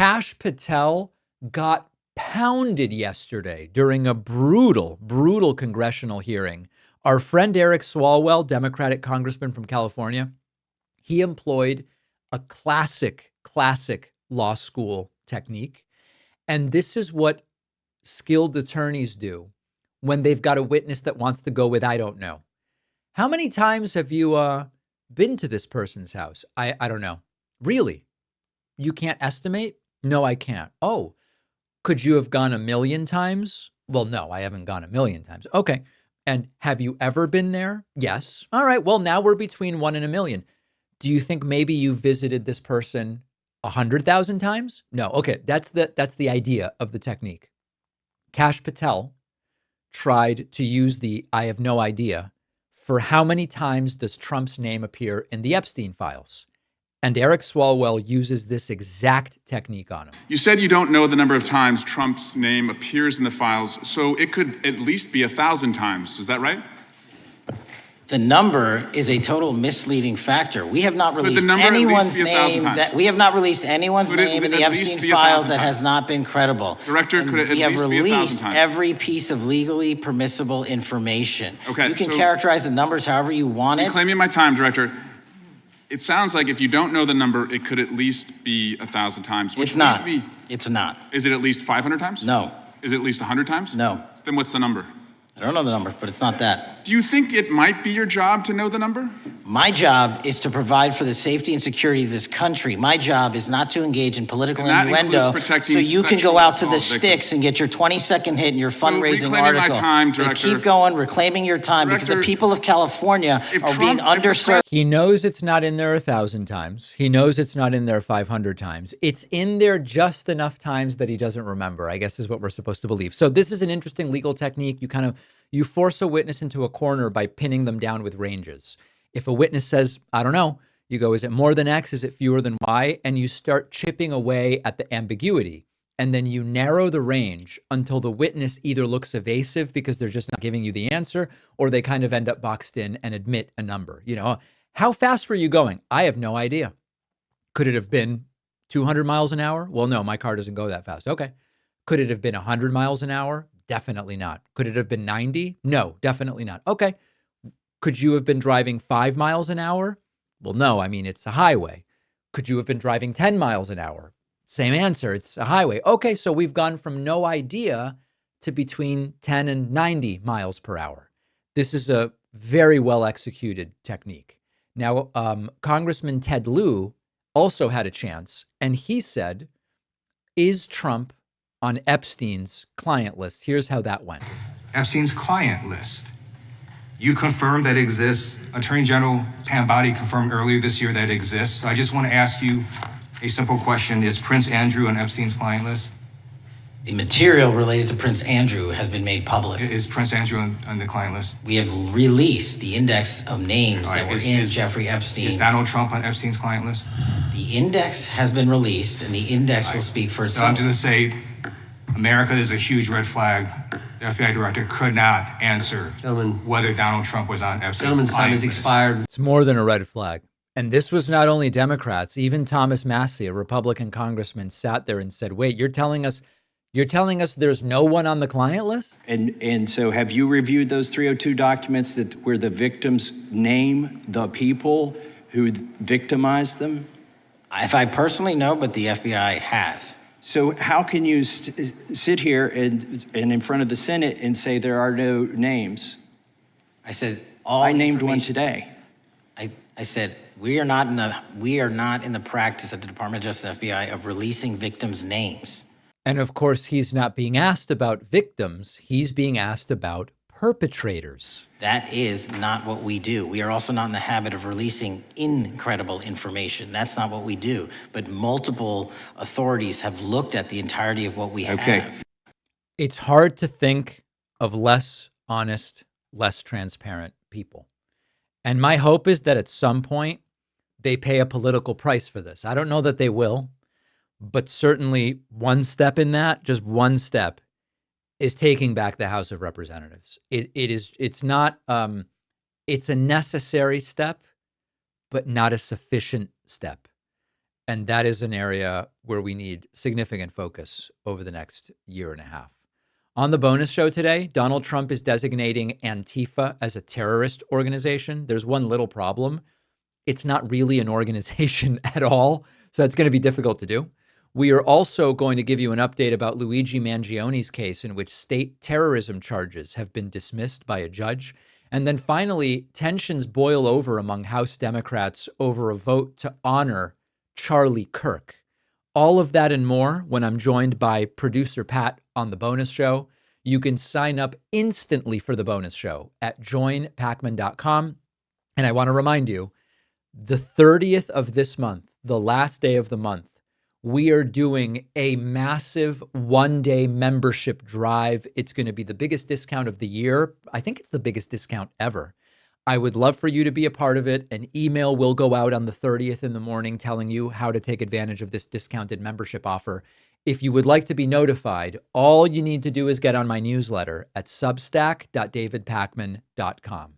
Kash Patel got pounded yesterday during a brutal, brutal congressional hearing. Our friend Eric Swalwell, Democratic congressman from California, he employed a classic law school technique. And this is what skilled attorneys do when they've got a witness that wants to go with, I don't know. How many times have you been to this person's house? I don't know. Really? You can't estimate? No, I can't. Oh, could you have gone 1,000,000 times? Well, no, I haven't gone 1,000,000 times. Okay. And have you ever been there? Yes. All right. Well, now we're between 1 and 1,000,000. Do you think maybe you visited this person 100,000 times? No. Okay. That's the idea of the technique. Kash Patel tried to use the I have no idea for how many times does Trump's name appear in the Epstein files. And Eric Swalwell uses this exact technique on him. You said you don't know the number of times Trump's name appears in the files, so it could at least be 1,000 times. Is that right? The number is a total misleading factor. We have not released anyone's name in the Epstein files that has not been credible. Director, could it at least be 1,000 times? We have released every piece of legally permissible information. Okay, you can characterize the numbers however you want it. Reclaiming my time, Director. It sounds like if you don't know the number, it could at least be 1,000 times. It's not. It's not. Is it at least 500 times? No. Is it at least 100 times? No. Then what's the number? I don't know the number, but it's not that. Do you think it might be your job to know the number? My job is to provide for the safety and security of this country. My job is not to engage in political innuendo so you can go out to the sticks and get your 20-second hit in your fundraising article. My time, Director. Keep going, reclaiming your time, because the people of California are being underserved. He knows it's not in there 1,000 times. He knows it's not in there 500 times. It's in there just enough times that he doesn't remember, I guess is what we're supposed to believe. So this is an interesting legal technique. You force a witness into a corner by pinning them down with ranges. If a witness says, I don't know, you go, is it more than X? Is it fewer than Y? And you start chipping away at the ambiguity. And then you narrow the range until the witness either looks evasive because they're just not giving you the answer, or they kind of end up boxed in and admit a number. How fast were you going? I have no idea. Could it have been 200 miles an hour? Well, no, my car doesn't go that fast. Okay. Could it have been 100 miles an hour? Definitely not. Could it have been 90? No, definitely not. Okay. Could you have been driving 5 miles an hour? Well, no, I mean, it's a highway. Could you have been driving 10 miles an hour? Same answer. It's a highway. Okay. So we've gone from no idea to between 10 and 90 miles per hour. This is a very well executed technique. Now, Congressman Ted Lieu also had a chance, and he said, is Trump on Epstein's client list? Here's how that went. Epstein's client list. You confirmed that it exists. Attorney General Pam Bondi confirmed earlier this year that it exists. So I just want to ask you a simple question. Is Prince Andrew on Epstein's client list? The material related to Prince Andrew has been made public. Is Prince Andrew on the client list? We have released the index of names that were in Jeffrey Epstein's. Is Donald Trump on Epstein's client list? The index has been released, and the index will speak for itself. So I'm just going to say, America is a huge red flag. The FBI director could not answer whether Donald Trump was on Epstein's Gentleman's time has expired. It's more than a red flag. And this was not only Democrats. Even Thomas Massie, a Republican congressman, sat there and said, wait, you're telling us there's no one on the client list? And so have you reviewed those 302 documents where the victims name the people who victimized them? If I personally know, but the FBI has. So how can you sit here and in front of the Senate and say there are no names? I said I named one today. I said we are not in the practice at the Department of Justice FBI of releasing victims' names. And of course, he's not being asked about victims. He's being asked about perpetrators. That is not what we do. We are also not in the habit of releasing incredible information. That's not what we do. But multiple authorities have looked at the entirety of what we have. It's hard to think of less honest, less transparent people. And my hope is that at some point they pay a political price for this. I don't know that they will, but certainly one step in that, just one step, is taking back the House of Representatives. It's a necessary step, but not a sufficient step. And that is an area where we need significant focus over the next year and a half. On the bonus show today, Donald Trump is designating Antifa as a terrorist organization. There's one little problem. It's not really an organization at all, so it's going to be difficult to do. We are also going to give you an update about Luigi Mangione's case, in which state terrorism charges have been dismissed by a judge. And then finally, tensions boil over among House Democrats over a vote to honor Charlie Kirk. All of that and more when I'm joined by producer Pat on the bonus show. You can sign up instantly for the bonus show at joinpakman.com. And I want to remind you, the 30th of this month, the last day of the month, we are doing a massive one-day membership drive. It's going to be the biggest discount of the year. I think it's the biggest discount ever. I would love for you to be a part of it. An email will go out on the 30th in the morning telling you how to take advantage of this discounted membership offer. If you would like to be notified, all you need to do is get on my newsletter at substack.davidpakman.com.